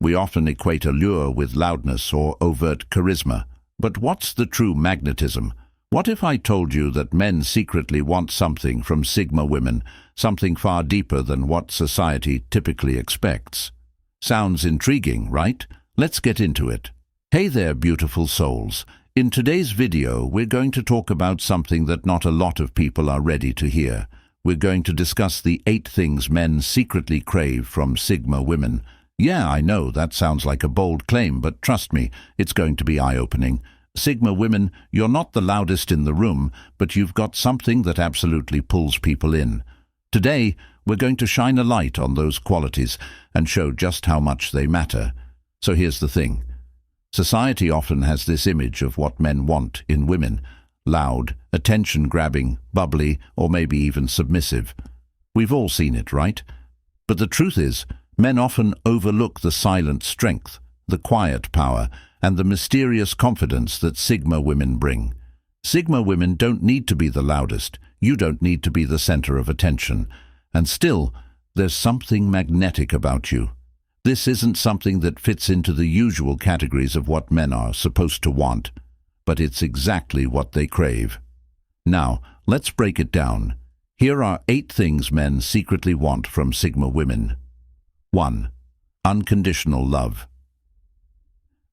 We often equate allure with loudness or overt charisma. But what's the true magnetism? What if I told you that men secretly want something from Sigma women, something far deeper than what society typically expects? Sounds intriguing, right? Let's get into it. Hey there, beautiful souls. In today's video, we're going to talk about something that not a lot of people are ready to hear. We're going to discuss the 8 things men secretly crave from Sigma women. Yeah, I know that sounds like a bold claim, but trust me, it's going to be eye-opening. Sigma women, you're not the loudest in the room, but you've got something that absolutely pulls people in. Today, we're going to shine a light on those qualities and show just how much they matter. So here's the thing. Society often has this image of what men want in women: loud, attention-grabbing, bubbly, or maybe even submissive. We've all seen it, right? But the truth is, men often overlook the silent strength, the quiet power, and the mysterious confidence that Sigma women bring. Sigma women don't need to be the loudest. You don't need to be the center of attention. And still, there's something magnetic about you. This isn't something that fits into the usual categories of what men are supposed to want, but it's exactly what they crave. Now, let's break it down. Here are 8 things men secretly want from Sigma women. 1. Unconditional love.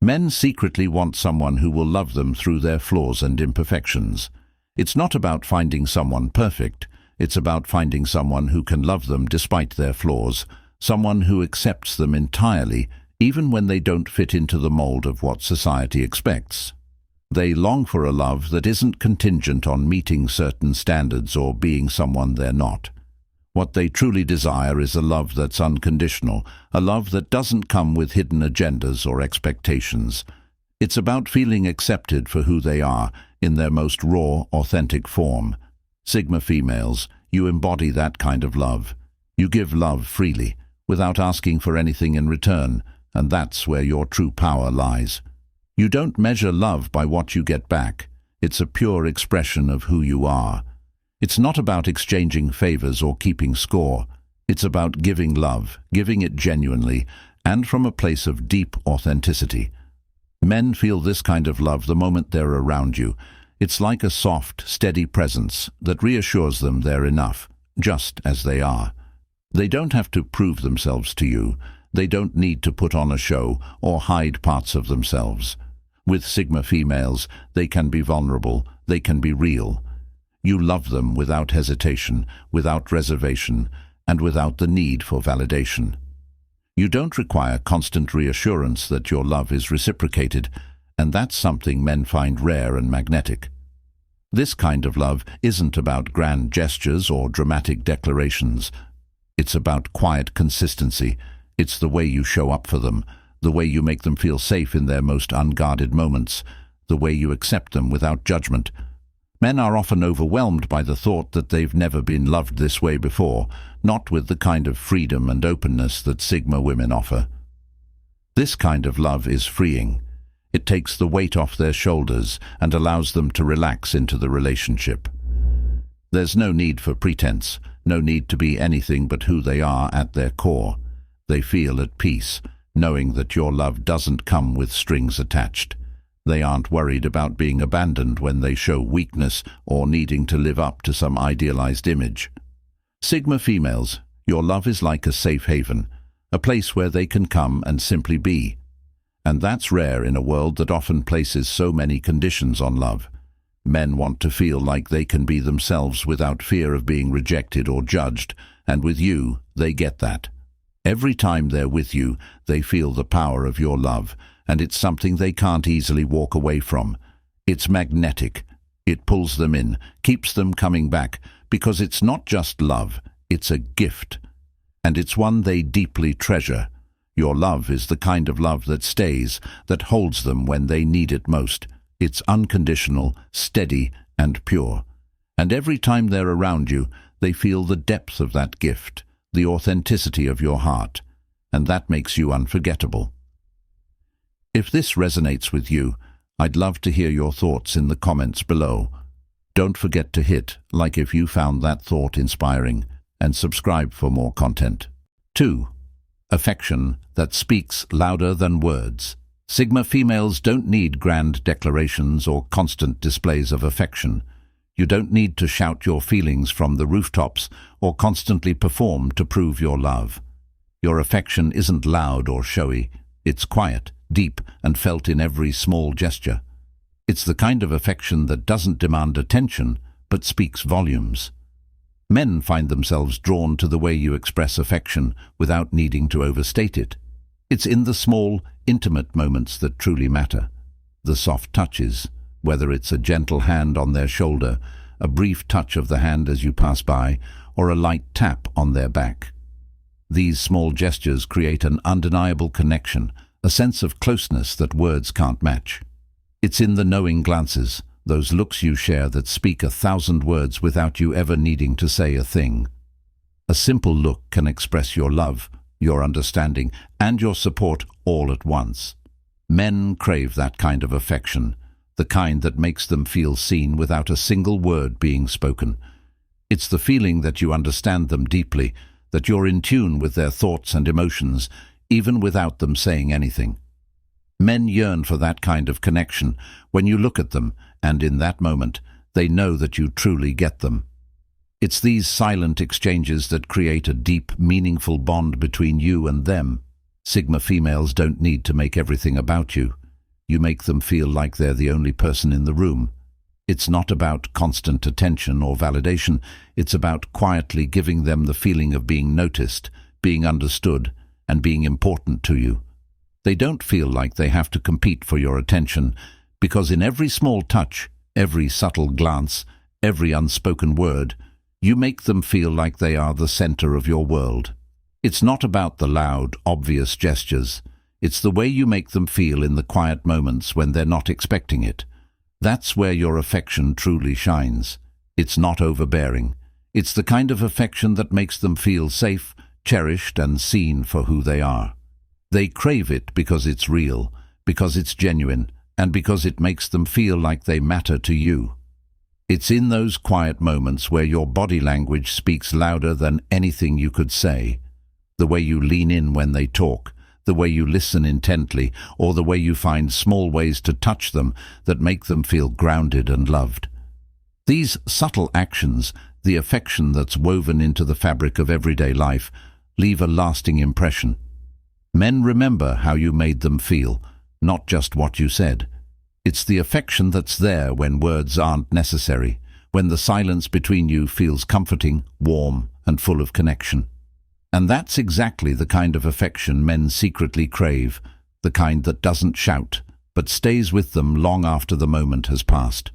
Men secretly want someone who will love them through their flaws and imperfections. It's not about finding someone perfect. It's about finding someone who can love them despite their flaws, someone who accepts them entirely, even when they don't fit into the mold of what society expects. They long for a love that isn't contingent on meeting certain standards or being someone they're not. What they truly desire is a love that's unconditional, a love that doesn't come with hidden agendas or expectations. It's about feeling accepted for who they are, in their most raw, authentic form. Sigma females, you embody that kind of love. You give love freely, without asking for anything in return, and that's where your true power lies. You don't measure love by what you get back. It's a pure expression of who you are. It's not about exchanging favors or keeping score. It's about giving love, giving it genuinely, and from a place of deep authenticity. Men feel this kind of love the moment they're around you. It's like a soft, steady presence that reassures them they're enough, just as they are. They don't have to prove themselves to you. They don't need to put on a show or hide parts of themselves. With Sigma females, they can be vulnerable, they can be real. You love them without hesitation, without reservation, and without the need for validation. You don't require constant reassurance that your love is reciprocated, and that's something men find rare and magnetic. This kind of love isn't about grand gestures or dramatic declarations. It's about quiet consistency. It's the way you show up for them, the way you make them feel safe in their most unguarded moments, the way you accept them without judgment. Men are often overwhelmed by the thought that they've never been loved this way before, not with the kind of freedom and openness that Sigma women offer. This kind of love is freeing. It takes the weight off their shoulders and allows them to relax into the relationship. There's no need for pretense, no need to be anything but who they are at their core. They feel at peace, knowing that your love doesn't come with strings attached. They aren't worried about being abandoned when they show weakness or needing to live up to some idealized image. Sigma females, your love is like a safe haven, a place where they can come and simply be. And that's rare in a world that often places so many conditions on love. Men want to feel like they can be themselves without fear of being rejected or judged, and with you, they get that. Every time they're with you, they feel the power of your love, and it's something they can't easily walk away from. It's magnetic. It pulls them in, keeps them coming back, because it's not just love, it's a gift. And it's one they deeply treasure. Your love is the kind of love that stays, that holds them when they need it most. It's unconditional, steady, and pure. And every time they're around you, they feel the depth of that gift, the authenticity of your heart, and that makes you unforgettable. If this resonates with you, I'd love to hear your thoughts in the comments below. Don't forget to hit like if you found that thought inspiring, and subscribe for more content. 2. affection that speaks louder than words. Sigma females don't need grand declarations or constant displays of affection. You don't need to shout your feelings from the rooftops or constantly perform to prove your love. Your affection isn't loud or showy. It's quiet, deep, and felt in every small gesture. It's the kind of affection that doesn't demand attention, but speaks volumes. Men find themselves drawn to the way you express affection without needing to overstate it. It's in the small, intimate moments that truly matter. The soft touches, whether it's a gentle hand on their shoulder, a brief touch of the hand as you pass by, or a light tap on their back. These small gestures create an undeniable connection, a sense of closeness that words can't match. It's in the knowing glances, those looks you share that speak 1,000 words without you ever needing to say a thing. A simple look can express your love, your understanding, and your support all at once. Men crave that kind of affection, the kind that makes them feel seen without a single word being spoken. It's the feeling that you understand them deeply, that you're in tune with their thoughts and emotions, even without them saying anything. Men yearn for that kind of connection when you look at them, and in that moment, they know that you truly get them. It's these silent exchanges that create a deep, meaningful bond between you and them. Sigma females don't need to make everything about you. You make them feel like they're the only person in the room. It's not about constant attention or validation. It's about quietly giving them the feeling of being noticed, being understood, and being important to you. They don't feel like they have to compete for your attention, because in every small touch, every subtle glance, every unspoken word, you make them feel like they are the center of your world. It's not about the loud, obvious gestures. It's the way you make them feel in the quiet moments when they're not expecting it. That's where your affection truly shines. It's not overbearing. It's the kind of affection that makes them feel safe, cherished, and seen for who they are. They crave it because it's real, because it's genuine, and because it makes them feel like they matter to you. It's in those quiet moments where your body language speaks louder than anything you could say. The way you lean in when they talk, the way you listen intently, or the way you find small ways to touch them that make them feel grounded and loved. These subtle actions, the affection that's woven into the fabric of everyday life, leave a lasting impression. Men remember how you made them feel, not just what you said. It's the affection that's there when words aren't necessary, when the silence between you feels comforting, warm, and full of connection. And that's exactly the kind of affection men secretly crave, the kind that doesn't shout, but stays with them long after the moment has passed.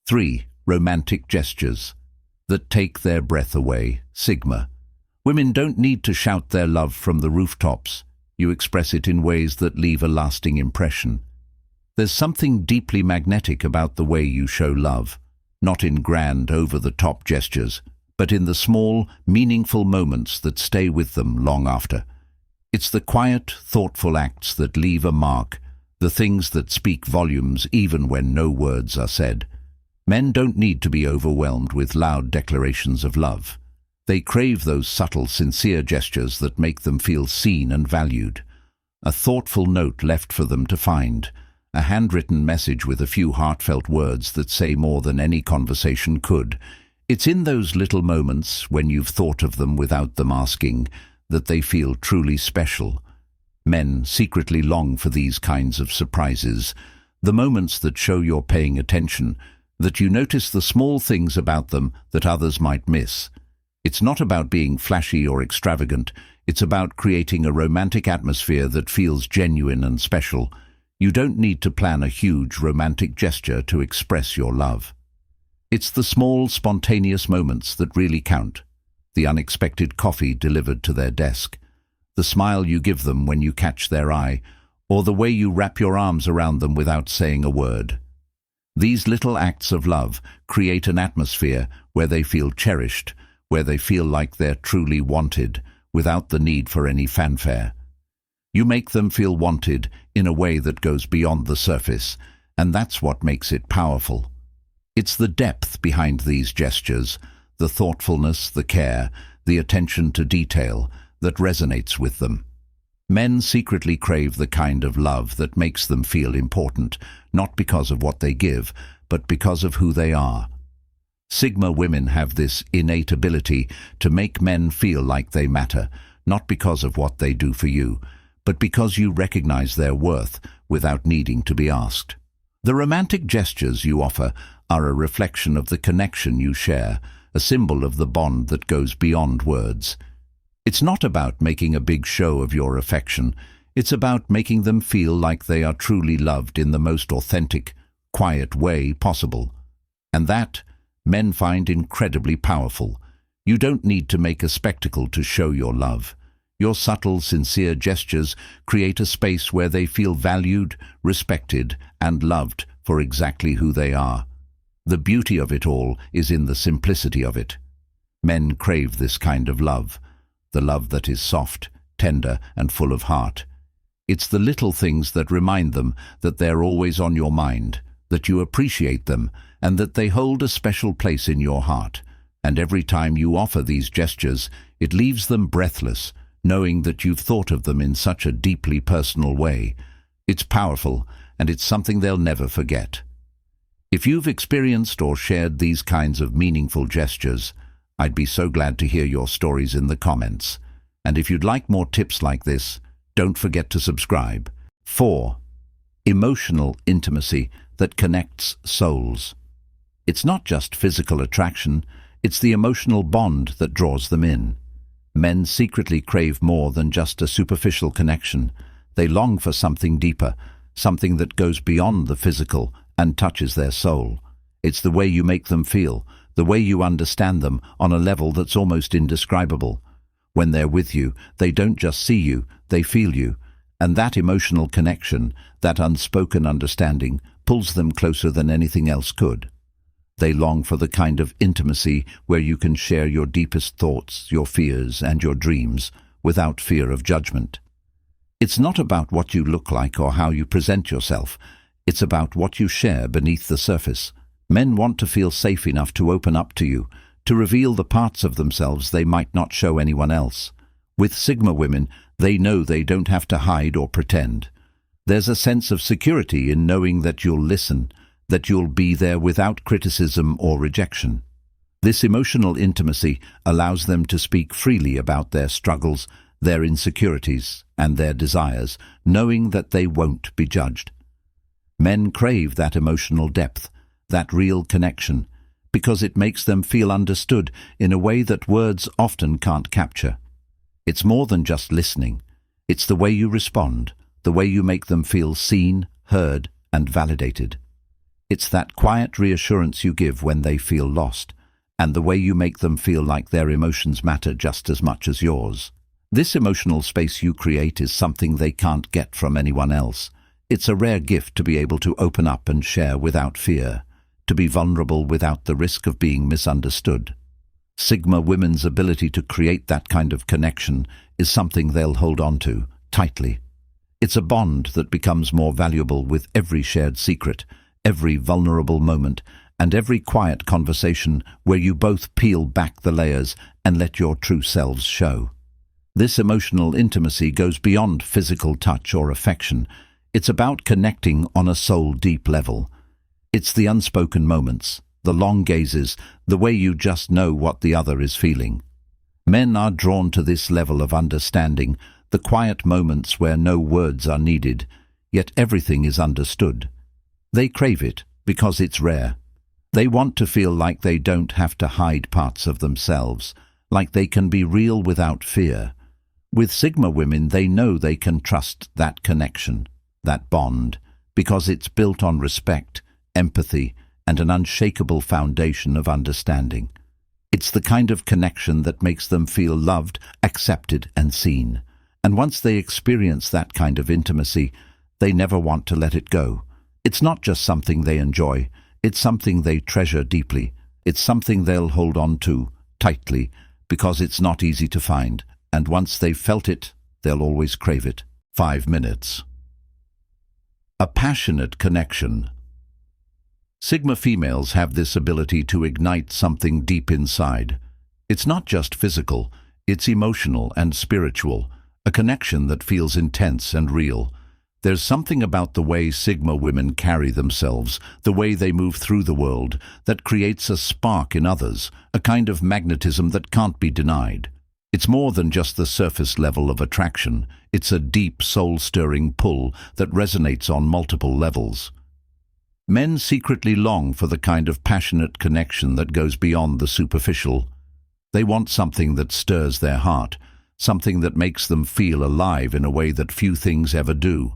3. Romantic gestures that take their breath away. Sigma. Women don't need to shout their love from the rooftops. You express it in ways that leave a lasting impression. There's something deeply magnetic about the way you show love, not in grand, over-the-top gestures, but in the small, meaningful moments that stay with them long after. It's the quiet, thoughtful acts that leave a mark, the things that speak volumes even when no words are said. Men don't need to be overwhelmed with loud declarations of love. They crave those subtle, sincere gestures that make them feel seen and valued. A thoughtful note left for them to find, a handwritten message with a few heartfelt words that say more than any conversation could. It's in those little moments, when you've thought of them without them asking, that they feel truly special. Men secretly long for these kinds of surprises, the moments that show you're paying attention, that you notice the small things about them that others might miss. It's not about being flashy or extravagant. It's about creating a romantic atmosphere that feels genuine and special. You don't need to plan a huge romantic gesture to express your love. It's the small, spontaneous moments that really count. The unexpected coffee delivered to their desk, the smile you give them when you catch their eye, or the way you wrap your arms around them without saying a word. These little acts of love create an atmosphere where they feel cherished, where they feel like they're truly wanted, without the need for any fanfare. You make them feel wanted in a way that goes beyond the surface, and that's what makes it powerful. It's the depth behind these gestures, the thoughtfulness, the care, the attention to detail that resonates with them. Men secretly crave the kind of love that makes them feel important, not because of what they give, but because of who they are. Sigma women have this innate ability to make men feel like they matter, not because of what they do for you, but because you recognize their worth without needing to be asked. The romantic gestures you offer are a reflection of the connection you share, a symbol of the bond that goes beyond words. It's not about making a big show of your affection. It's about making them feel like they are truly loved in the most authentic, quiet way possible. And that, men find incredibly powerful. You don't need to make a spectacle to show your love. Your subtle, sincere gestures create a space where they feel valued, respected, and loved for exactly who they are. The beauty of it all is in the simplicity of it. Men crave this kind of love, the love that is soft, tender, and full of heart. It's the little things that remind them that they're always on your mind, that you appreciate them, and that they hold a special place in your heart. And every time you offer these gestures, it leaves them breathless, knowing that you've thought of them in such a deeply personal way. It's powerful, and it's something they'll never forget. If you've experienced or shared these kinds of meaningful gestures, I'd be so glad to hear your stories in the comments. And if you'd like more tips like this, don't forget to subscribe. 4. Emotional intimacy that connects souls. It's not just physical attraction, it's the emotional bond that draws them in. Men secretly crave more than just a superficial connection. They long for something deeper, something that goes beyond the physical and touches their soul. It's the way you make them feel, the way you understand them on a level that's almost indescribable. When they're with you, they don't just see you, they feel you. And that emotional connection, that unspoken understanding, pulls them closer than anything else could. They long for the kind of intimacy where you can share your deepest thoughts, your fears, and your dreams without fear of judgment. It's not about what you look like or how you present yourself. It's about what you share beneath the surface. Men want to feel safe enough to open up to you, to reveal the parts of themselves they might not show anyone else. With Sigma women, they know they don't have to hide or pretend. There's a sense of security in knowing that you'll listen, that you'll be there without criticism or rejection. This emotional intimacy allows them to speak freely about their struggles, their insecurities, and their desires, knowing that they won't be judged. Men crave that emotional depth, that real connection, because it makes them feel understood in a way that words often can't capture. It's more than just listening. It's the way you respond, the way you make them feel seen, heard, and validated. It's that quiet reassurance you give when they feel lost, and the way you make them feel like their emotions matter just as much as yours. This emotional space you create is something they can't get from anyone else. It's a rare gift to be able to open up and share without fear, to be vulnerable without the risk of being misunderstood. Sigma women's ability to create that kind of connection is something they'll hold on to tightly. It's a bond that becomes more valuable with every shared secret, every vulnerable moment, and every quiet conversation where you both peel back the layers and let your true selves show. This emotional intimacy goes beyond physical touch or affection. It's about connecting on a soul-deep level. It's the unspoken moments, the long gazes, the way you just know what the other is feeling. Men are drawn to this level of understanding, the quiet moments where no words are needed, yet everything is understood. They crave it because it's rare. They want to feel like they don't have to hide parts of themselves, like they can be real without fear. With Sigma women, they know they can trust that connection, that bond, because it's built on respect, empathy, and an unshakable foundation of understanding. It's the kind of connection that makes them feel loved, accepted, and seen. And once they experience that kind of intimacy, they never want to let it go. It's not just something they enjoy, it's something they treasure deeply. It's something they'll hold on to tightly because it's not easy to find, and once they've felt it, they'll always crave it. 5 minutes. A passionate connection. Sigma females have this ability to ignite something deep inside. It's not just physical, it's emotional and spiritual, a connection that feels intense and real. There's something about the way Sigma women carry themselves, the way they move through the world, that creates a spark in others, a kind of magnetism that can't be denied. It's more than just the surface level of attraction. It's a deep, soul-stirring pull that resonates on multiple levels. Men secretly long for the kind of passionate connection that goes beyond the superficial. They want something that stirs their heart, something that makes them feel alive in a way that few things ever do.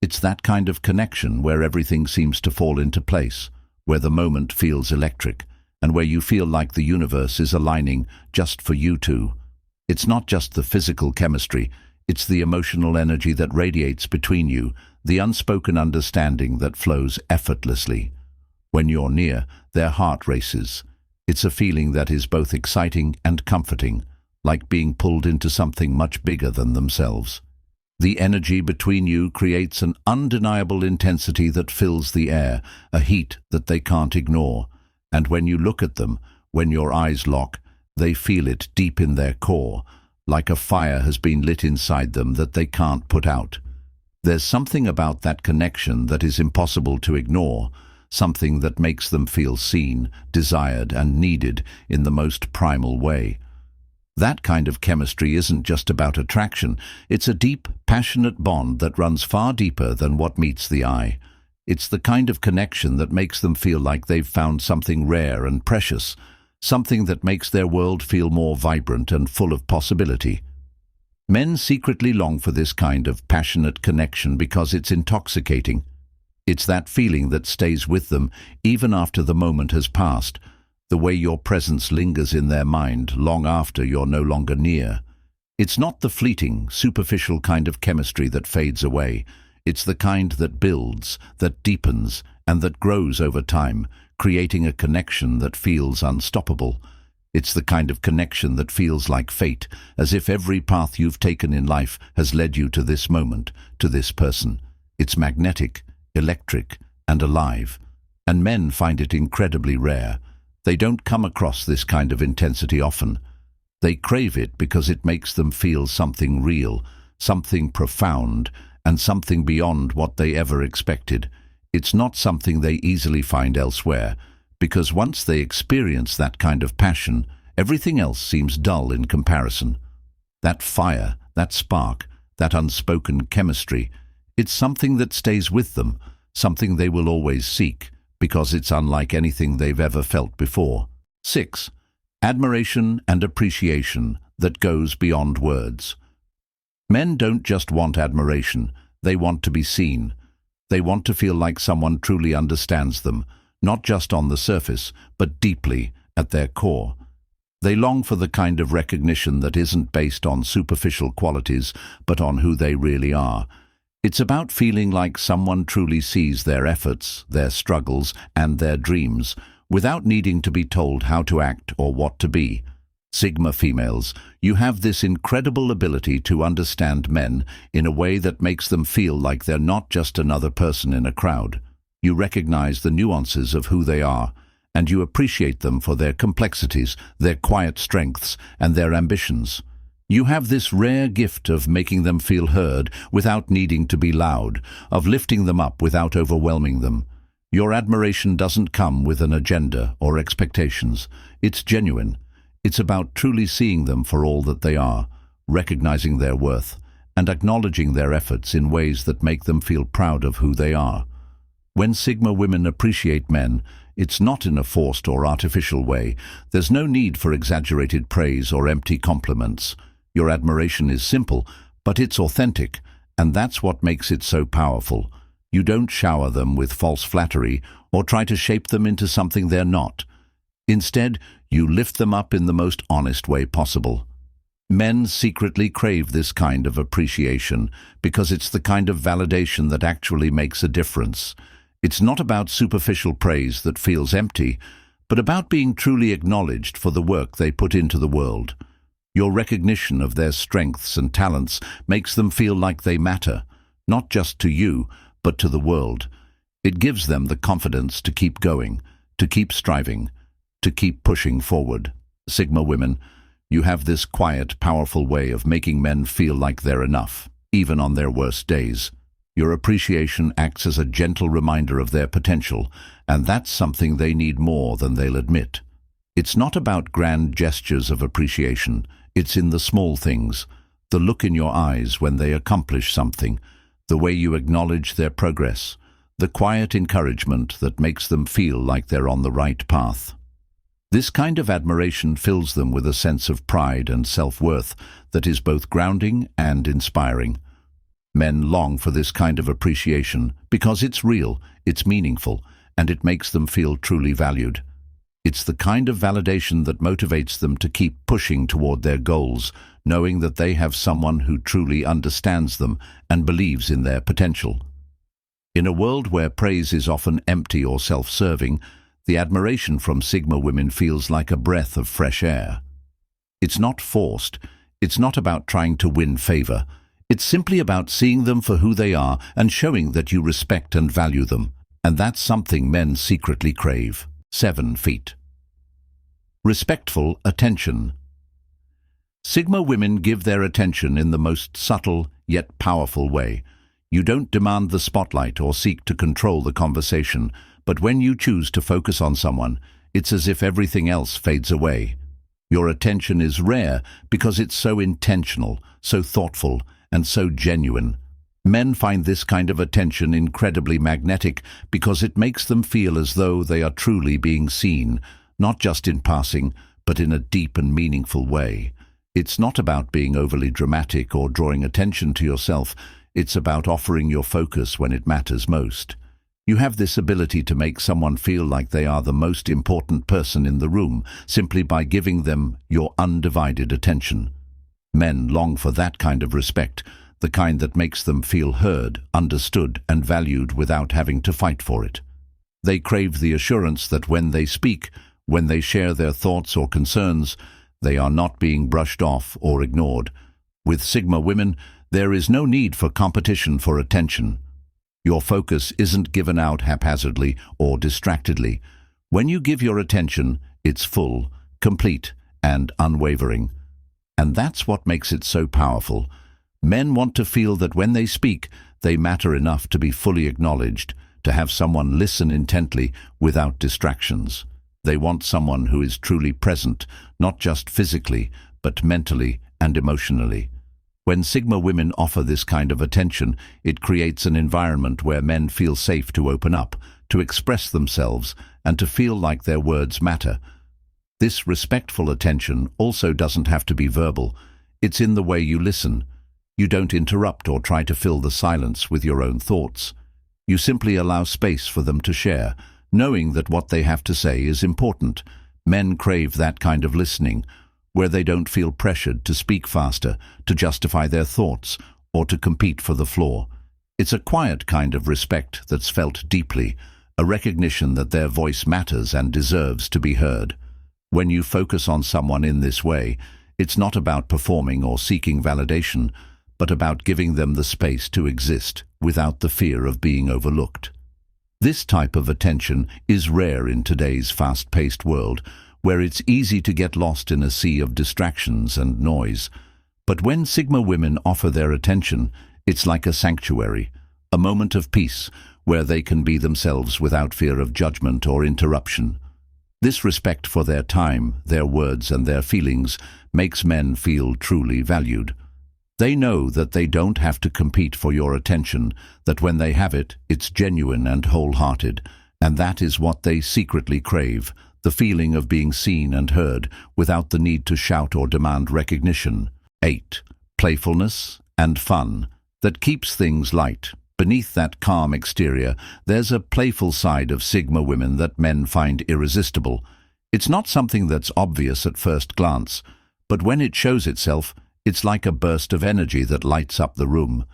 It's that kind of connection where everything seems to fall into place, where the moment feels electric, and where you feel like the universe is aligning just for you two. It's not just the physical chemistry, it's the emotional energy that radiates between you, the unspoken understanding that flows effortlessly. When you're near, their heart races. It's a feeling that is both exciting and comforting, like being pulled into something much bigger than themselves. The energy between you creates an undeniable intensity that fills the air, a heat that they can't ignore. And when you look at them, when your eyes lock, they feel it deep in their core, like a fire has been lit inside them that they can't put out. There's something about that connection that is impossible to ignore, something that makes them feel seen, desired, and needed in the most primal way. That kind of chemistry isn't just about attraction, it's a deep, passionate bond that runs far deeper than what meets the eye. It's the kind of connection that makes them feel like they've found something rare and precious, something that makes their world feel more vibrant and full of possibility. Men secretly long for this kind of passionate connection because it's intoxicating. It's that feeling that stays with them even after the moment has passed, the way your presence lingers in their mind long after you're no longer near. It's not the fleeting, superficial kind of chemistry that fades away. It's the kind that builds, that deepens, and that grows over time, creating a connection that feels unstoppable. It's the kind of connection that feels like fate, as if every path you've taken in life has led you to this moment, to this person. It's magnetic, electric, and alive. And men find it incredibly rare. They don't come across this kind of intensity often. They crave it because it makes them feel something real, something profound, and something beyond what they ever expected. It's not something they easily find elsewhere, because once they experience that kind of passion, everything else seems dull in comparison. That fire, that spark, that unspoken chemistry, it's something that stays with them, something they will always seek, because it's unlike anything they've ever felt before. 6. Admiration and appreciation that goes beyond words. Men don't just want admiration, they want to be seen. They want to feel like someone truly understands them, not just on the surface, but deeply at their core. They long for the kind of recognition that isn't based on superficial qualities, but on who they really are. It's about feeling like someone truly sees their efforts, their struggles, and their dreams, without needing to be told how to act or what to be. Sigma females, you have this incredible ability to understand men in a way that makes them feel like they're not just another person in a crowd. You recognize the nuances of who they are, and you appreciate them for their complexities, their quiet strengths, and their ambitions. You have this rare gift of making them feel heard without needing to be loud, of lifting them up without overwhelming them. Your admiration doesn't come with an agenda or expectations. It's genuine. It's about truly seeing them for all that they are, recognizing their worth, and acknowledging their efforts in ways that make them feel proud of who they are. When Sigma women appreciate men, it's not in a forced or artificial way. There's no need for exaggerated praise or empty compliments. Your admiration is simple, but it's authentic, and that's what makes it so powerful. You don't shower them with false flattery or try to shape them into something they're not. Instead, you lift them up in the most honest way possible. Men secretly crave this kind of appreciation because it's the kind of validation that actually makes a difference. It's not about superficial praise that feels empty, but about being truly acknowledged for the work they put into the world. Your recognition of their strengths and talents makes them feel like they matter, not just to you, but to the world. It gives them the confidence to keep going, to keep striving, to keep pushing forward. Sigma women, You have this quiet, powerful way of making men feel like they're enough, even on their worst days. Your appreciation acts as a gentle reminder of their potential, and that's something they need more than they'll admit. It's not about grand gestures of appreciation, it's in the small things, the look in your eyes when they accomplish something, the way you acknowledge their progress, the quiet encouragement that makes them feel like they're on the right path. This kind of admiration fills them with a sense of pride and self-worth that is both grounding and inspiring. Men long for this kind of appreciation because it's real, it's meaningful, and it makes them feel truly valued. It's the kind of validation that motivates them to keep pushing toward their goals, knowing that they have someone who truly understands them and believes in their potential. In a world where praise is often empty or self-serving, the admiration from Sigma women feels like a breath of fresh air. It's not forced, it's not about trying to win favor. It's simply about seeing them for who they are and showing that you respect and value them. And that's something men secretly crave. 7 feet. Respectful attention. Sigma women give their attention in the most subtle yet powerful way. You don't demand the spotlight or seek to control the conversation, but when you choose to focus on someone, it's as if everything else fades away. Your attention is rare because it's so intentional, so thoughtful, and so genuine. Men find this kind of attention incredibly magnetic because it makes them feel as though they are truly being seen, not just in passing, but in a deep and meaningful way. It's not about being overly dramatic or drawing attention to yourself. It's about offering your focus when it matters most. You have this ability to make someone feel like they are the most important person in the room simply by giving them your undivided attention. Men long for that kind of respect, the kind that makes them feel heard, understood, and valued without having to fight for it. They crave the assurance that when they speak, when they share their thoughts or concerns, they are not being brushed off or ignored. With Sigma women, there is no need for competition for attention. Your focus isn't given out haphazardly or distractedly. When you give your attention, it's full, complete, and unwavering. And that's what makes it so powerful. Men want to feel that when they speak, they matter enough to be fully acknowledged, to have someone listen intently without distractions. They want someone who is truly present, not just physically, but mentally and emotionally. When Sigma women offer this kind of attention, it creates an environment where men feel safe to open up, to express themselves, and to feel like their words matter. This respectful attention also doesn't have to be verbal. It's in the way you listen. You don't interrupt or try to fill the silence with your own thoughts. You simply allow space for them to share, knowing that what they have to say is important. Men crave that kind of listening, where they don't feel pressured to speak faster, to justify their thoughts, or to compete for the floor. It's a quiet kind of respect that's felt deeply, a recognition that their voice matters and deserves to be heard. When you focus on someone in this way, it's not about performing or seeking validation, but about giving them the space to exist without the fear of being overlooked. This type of attention is rare in today's fast-paced world, where it's easy to get lost in a sea of distractions and noise. But when Sigma women offer their attention, it's like a sanctuary, a moment of peace where they can be themselves without fear of judgment or interruption. This respect for their time, their words, and their feelings makes men feel truly valued. They know that they don't have to compete for your attention, that when they have it, it's genuine and wholehearted, and that is what they secretly crave, the feeling of being seen and heard without the need to shout or demand recognition. 8. Playfulness and fun that keeps things light. Beneath that calm exterior, there's a playful side of Sigma women that men find irresistible. It's not something that's obvious at first glance, but when it shows itself, it's like a burst of energy that lights up the room.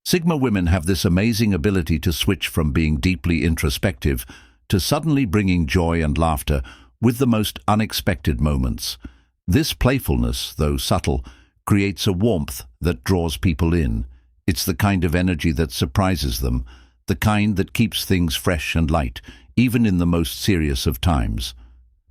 Sigma women have this amazing ability to switch from being deeply introspective to suddenly bringing joy and laughter with the most unexpected moments. This playfulness, though subtle, creates a warmth that draws people in. It's the kind of energy that surprises them, the kind that keeps things fresh and light, even in the most serious of times.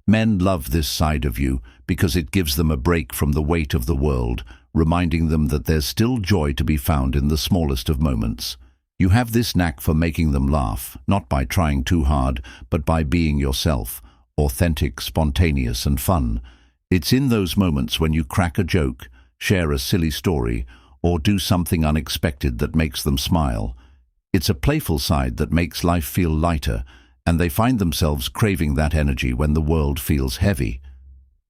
Men love this side of you because it gives them a break from the weight of the world, reminding them that there's still joy to be found in the smallest of moments. You have this knack for making them laugh, not by trying too hard, but by being yourself, authentic, spontaneous, and fun. It's in those moments when you crack a joke, share a silly story, or do something unexpected that makes them smile. It's a playful side that makes life feel lighter, and they find themselves craving that energy when the world feels heavy.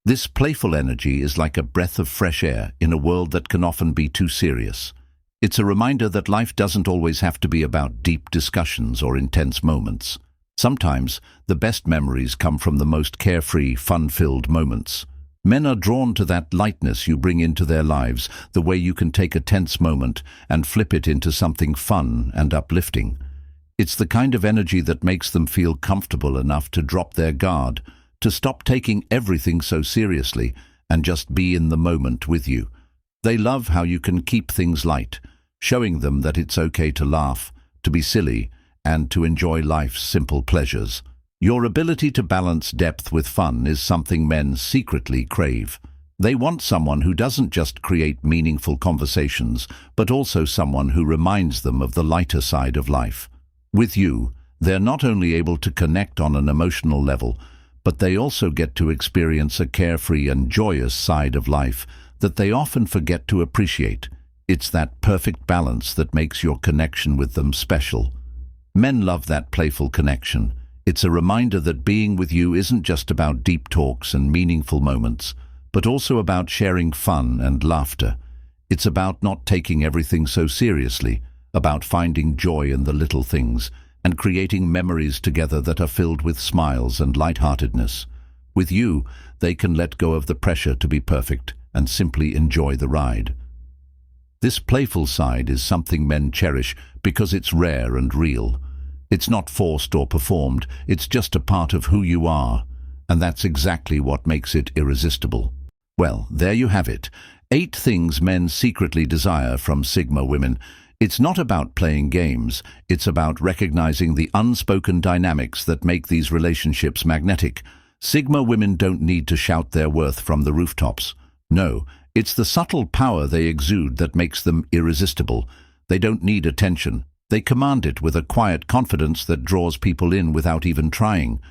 This playful energy is like a breath of fresh air in a world that can often be too serious. It's a reminder that life doesn't always have to be about deep discussions or intense moments. Sometimes, the best memories come from the most carefree, fun-filled moments. Men are drawn to that lightness you bring into their lives, the way you can take a tense moment and flip it into something fun and uplifting. It's the kind of energy that makes them feel comfortable enough to drop their guard, to stop taking everything so seriously and just be in the moment with you. They love how you can keep things light, showing them that it's okay to laugh, to be silly, and to enjoy life's simple pleasures. Your ability to balance depth with fun is something men secretly crave. They want someone who doesn't just create meaningful conversations, but also someone who reminds them of the lighter side of life. With you, they're not only able to connect on an emotional level, but they also get to experience a carefree and joyous side of life that they often forget to appreciate. It's that perfect balance that makes your connection with them special. Men love that playful connection. It's a reminder that being with you isn't just about deep talks and meaningful moments, but also about sharing fun and laughter. It's about not taking everything so seriously, about finding joy in the little things, and creating memories together that are filled with smiles and lightheartedness. With you, they can let go of the pressure to be perfect and simply enjoy the ride. This playful side is something men cherish because it's rare and real. It's not forced or performed, it's just a part of who you are, and that's exactly what makes it irresistible. Well, there you have it. 8 things men secretly desire from Sigma women. It's not about playing games, it's about recognizing the unspoken dynamics that make these relationships magnetic. Sigma women don't need to shout their worth from the rooftops. No, it's the subtle power they exude that makes them irresistible. They don't need attention. They command it with a quiet confidence that draws people in without even trying.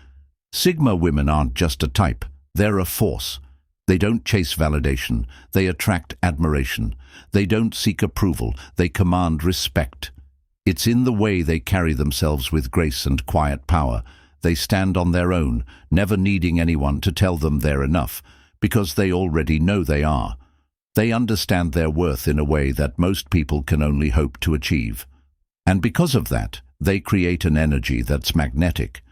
Sigma women aren't just a type, they're a force. They don't chase validation, they attract admiration. They don't seek approval, they command respect. It's in the way they carry themselves with grace and quiet power. They stand on their own, never needing anyone to tell them they're enough, because they already know they are. They understand their worth in a way that most people can only hope to achieve. And because of that, they create an energy that's magnetic.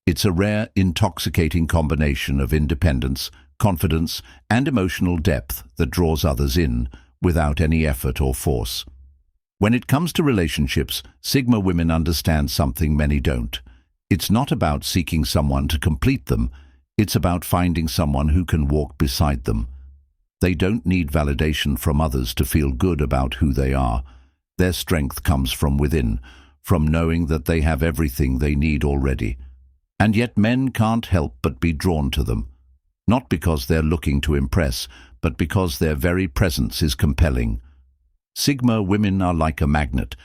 It's a rare, intoxicating combination of independence, confidence, and emotional depth that draws others in without any effort or force. When it comes to relationships, Sigma women understand something many don't. It's not about seeking someone to complete them, it's about finding someone who can walk beside them. They don't need validation from others to feel good about who they are. Their strength comes from within, from knowing that they have everything they need already. And yet men can't help but be drawn to them. Not because they're looking to impress, but because their very presence is compelling. Sigma women are like a magnet,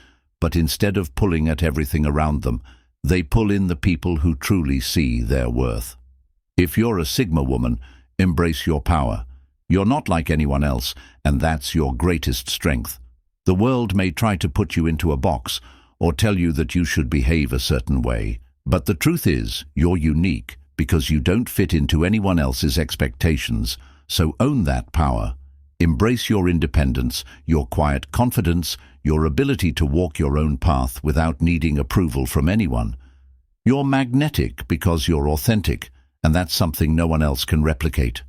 but instead of pulling at everything around them, they pull in the people who truly see their worth. If you're a Sigma woman, embrace your power. You're not like anyone else, and that's your greatest strength. The world may try to put you into a box or tell you that you should behave a certain way, but the truth is, you're unique because you don't fit into anyone else's expectations, so own that power. Embrace your independence, your quiet confidence, your ability to walk your own path without needing approval from anyone. You're magnetic because you're authentic, and that's something no one else can replicate.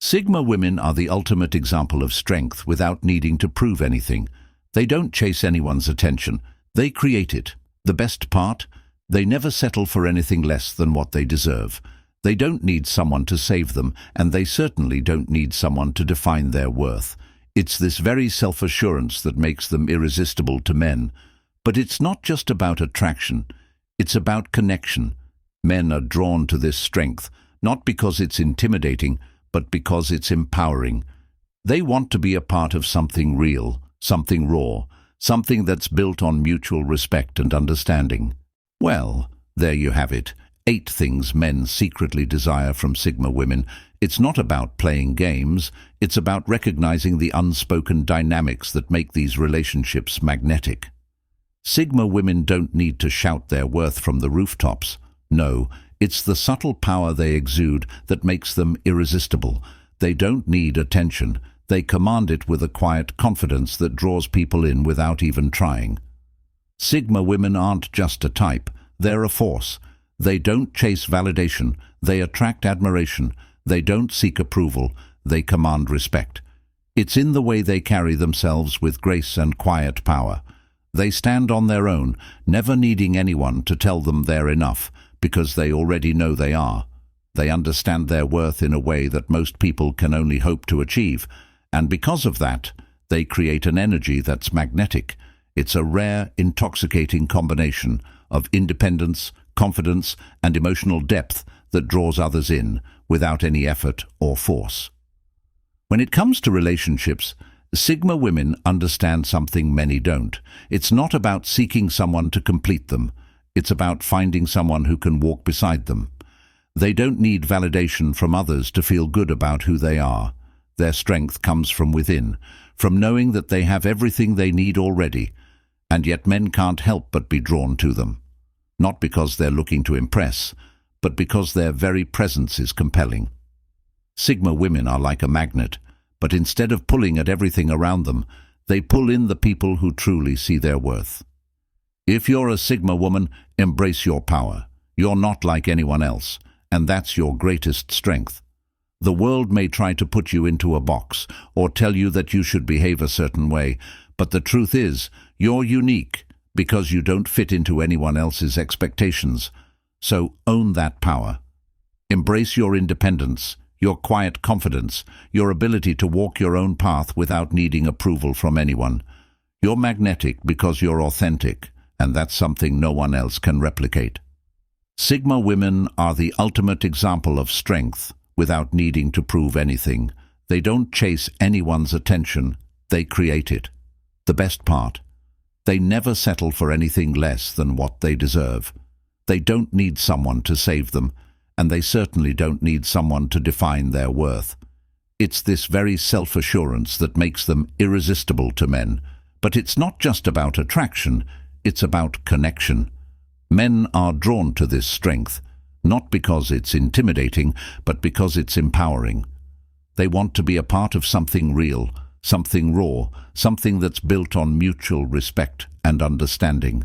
Sigma women are the ultimate example of strength without needing to prove anything. They don't chase anyone's attention, they create it. The best part? They never settle for anything less than what they deserve. They don't need someone to save them, and they certainly don't need someone to define their worth. It's this very self-assurance that makes them irresistible to men. But it's not just about attraction, it's about connection. Men are drawn to this strength, not because it's intimidating, but because it's empowering. They want to be a part of something real, something raw, something that's built on mutual respect and understanding. Well, there you have it. 8 things men secretly desire from Sigma women. It's not about playing games, it's about recognizing the unspoken dynamics that make these relationships magnetic. Sigma women don't need to shout their worth from the rooftops. No, it's the subtle power they exude that makes them irresistible. They don't need attention. They command it with a quiet confidence that draws people in without even trying. Sigma women aren't just a type, they're a force. They don't chase validation, they attract admiration. They don't seek approval, they command respect. It's in the way they carry themselves with grace and quiet power. They stand on their own, never needing anyone to tell them they're enough, because they already know they are. They understand their worth in a way that most people can only hope to achieve, and because of that, they create an energy that's magnetic. It's a rare, intoxicating combination of independence, confidence, and emotional depth that draws others in without any effort or force. When it comes to relationships, Sigma women understand something many don't. It's not about seeking someone to complete them. It's about finding someone who can walk beside them. They don't need validation from others to feel good about who they are. Their strength comes from within, from knowing that they have everything they need already, and yet men can't help but be drawn to them. Not because they're looking to impress, but because their very presence is compelling. Sigma women are like a magnet, but instead of pulling at everything around them, they pull in the people who truly see their worth. If you're a Sigma woman, embrace your power. You're not like anyone else, and that's your greatest strength. The world may try to put you into a box or tell you that you should behave a certain way, but the truth is, you're unique because you don't fit into anyone else's expectations. So own that power. Embrace your independence, your quiet confidence, your ability to walk your own path without needing approval from anyone. You're magnetic because you're authentic, and that's something no one else can replicate. Sigma women are the ultimate example of strength without needing to prove anything. They don't chase anyone's attention, they create it. The best part, they never settle for anything less than what they deserve. They don't need someone to save them, and they certainly don't need someone to define their worth. It's this very self-assurance that makes them irresistible to men. But it's not just about attraction, it's about connection. Men are drawn to this strength, not because it's intimidating, but because it's empowering. They want to be a part of something real, something raw, something that's built on mutual respect and understanding.